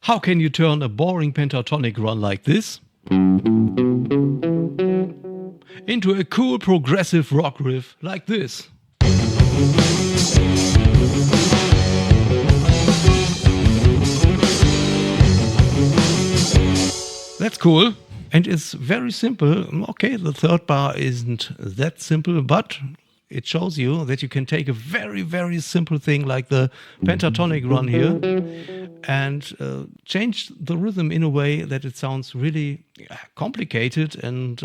How can you turn a boring pentatonic run like this into a cool progressive rock riff like this? That's cool. And it's very simple. Okay, the third bar isn't that simple, but it shows you that you can take a very, very simple thing like the pentatonic run here and change the rhythm in a way that it sounds really complicated and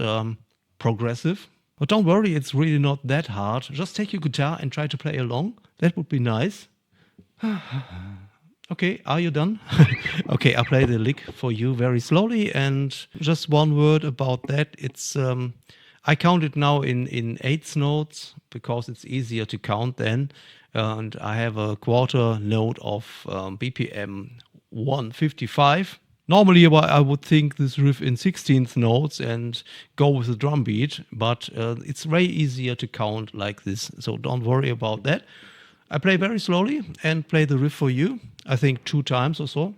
progressive. But don't worry, it's really not that hard. Just take your guitar and try to play along. That would be nice. Okay, are you done? Okay, I'll play the lick for you very slowly, and just one word about that. It's I count it now in eighths notes because it's easier to count then, and I have a quarter note of BPM 155. Normally I would think this riff in 16th notes and go with the drum beat, but it's way easier to count like this, so don't worry about that. I play very slowly and play the riff for you, I think 2 times or so.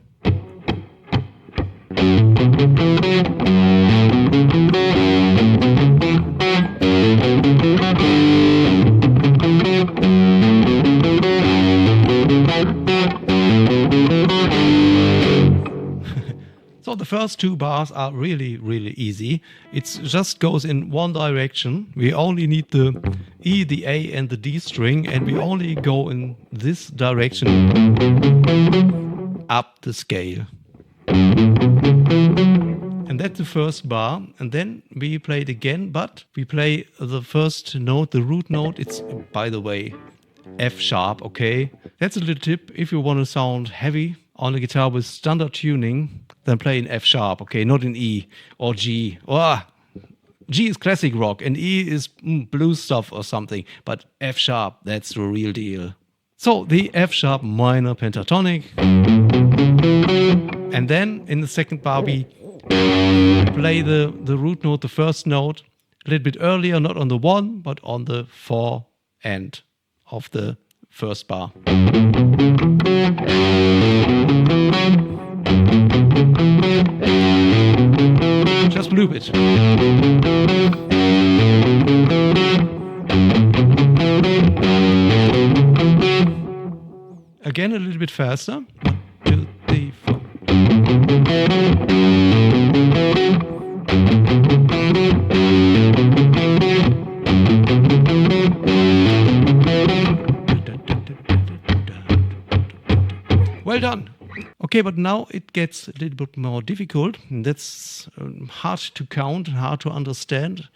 So the first 2 bars are really, really easy. It just goes in one direction. We only need the E, the A and the D string, and we only go in this direction up the scale. And that's the first bar, and then we play it again, but we play the first note, the root note. It's, by the way, F sharp, okay? That's a little tip. If you want to sound heavy on a guitar with standard tuning, then play in F sharp, okay? Not in E or G. G is classic rock and E is blues stuff or something, but F sharp, that's the real deal. So the F sharp minor pentatonic, and then in the second bar we play the root note, the first note, a little bit earlier, not on the 1, but on the 4 end of the first bar. Just loop it. Again, a little bit faster. 1, 2, 3, 4. Well done. Okay, but now it gets a little bit more difficult. That's hard to count and hard to understand,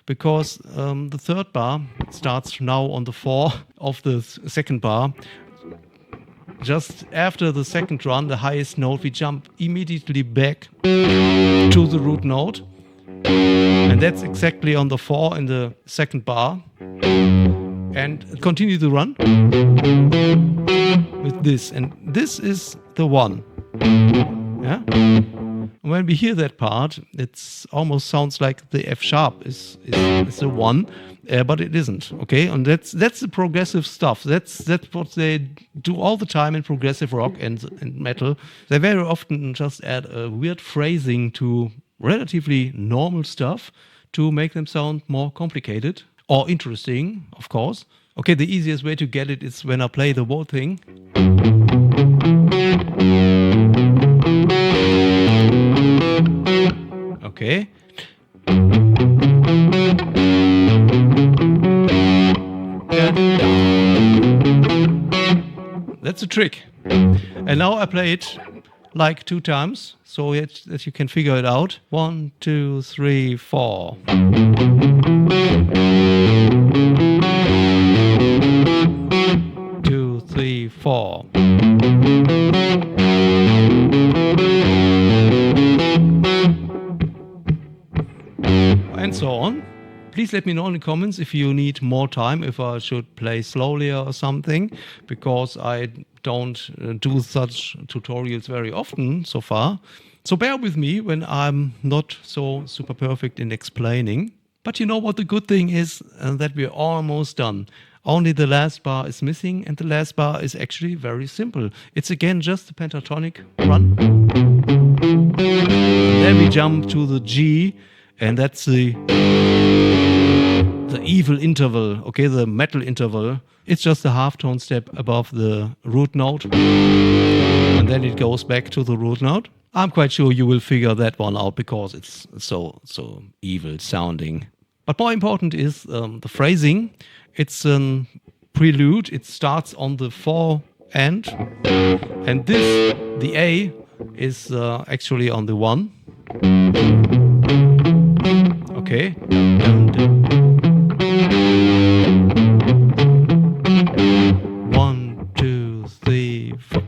because the third bar starts now on the 4 of the second bar. Just after the second run, the highest note, we jump immediately back to the root note. And that's exactly on the 4 in the second bar. And continue the run with this. And this is the 1. Yeah? When we hear that part, it almost sounds like the F sharp is the 1, but it isn't. Okay, and that's the progressive stuff. That's what they do all the time in progressive rock and metal. They very often just add a weird phrasing to relatively normal stuff to make them sound more complicated or interesting, of course. Okay, the easiest way to get it is when I play the whole thing. Okay. That's a trick. And now I play it like 2 times, so that you can figure it out. 1, 2, 3, 4. 2, 3, 4. And so on. Please let me know in the comments if you need more time, if I should play slowly or something, because I don't do such tutorials very often so far. So bear with me when I'm not so super perfect in explaining. But you know what the good thing is? That we're almost done. Only the last bar is missing, and the last bar is actually very simple. It's again just a pentatonic run. Then we jump to the G, and that's the evil interval, okay, the metal interval. It's just a half tone step above the root note, and then it goes back to the root note. I'm quite sure you will figure that one out because it's so evil sounding. But more important is the phrasing. It's a prelude. It starts on the 4 end, and this, the A, is actually on the 1. Okay. 1, 2, 3, 4.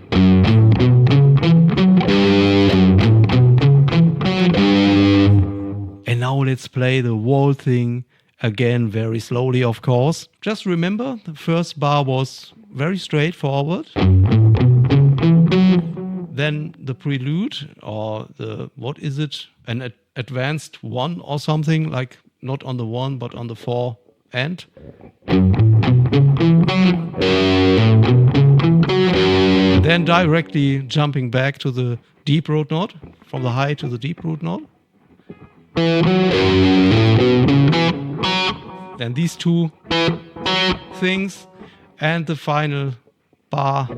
And now let's play the whole thing again very slowly, of course. Just remember, the first bar was very straightforward. Then the prelude, or the, what is it? An advanced 1 or something, like not on the 1 but on the 4 end. Then directly jumping back to the deep root note, from the high to the deep root note. Then these two things, and the final bar.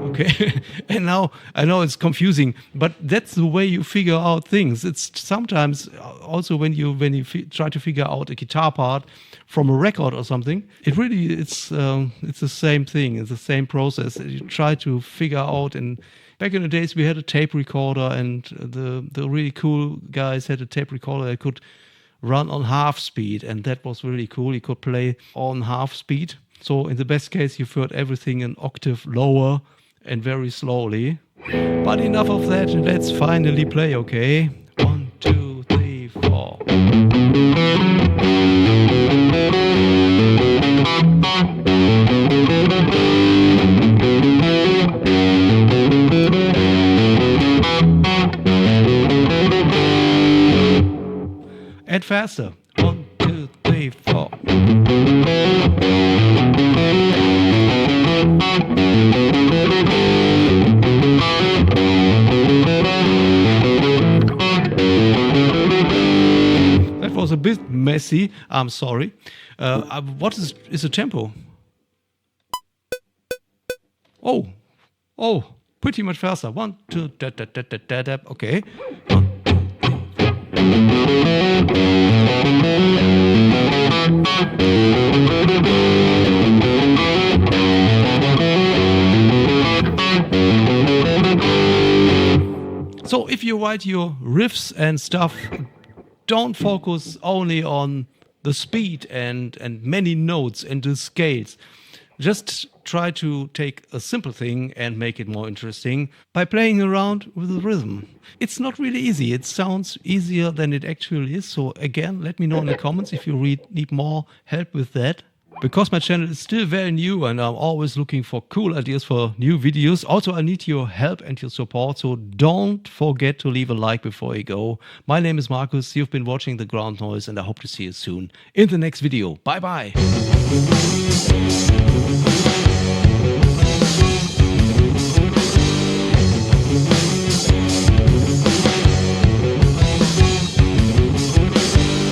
Okay, and now I know it's confusing, but that's the way you figure out things. It's sometimes also when you try to figure out a guitar part from a record or something. It's the same thing. It's the same process. You try to figure out. And back in the days, we had a tape recorder, and the really cool guys had a tape recorder that could run on half speed, and that was really cool. You could play on half speed. So in the best case, you've heard everything an octave lower and very slowly. But enough of that, let's finally play, okay? 1, 2, 3, 4. And faster. 1, 2, 3, 4. That was a bit messy. I'm sorry. What is the tempo? Oh, pretty much faster. 1, 2, da da da da da da. Okay. 1, 2, 3. So if you write your riffs and stuff, don't focus only on the speed and many notes and the scales. Just try to take a simple thing and make it more interesting by playing around with the rhythm. It's not really easy. It sounds easier than it actually is. So again, let me know in the comments if you need more help with that. Because my channel is still very new and I'm always looking for cool ideas for new videos. Also, I need your help and your support, so don't forget to leave a like before you go. My name is Markus, you've been watching The Ground Noise, and I hope to see you soon in the next video. Bye bye!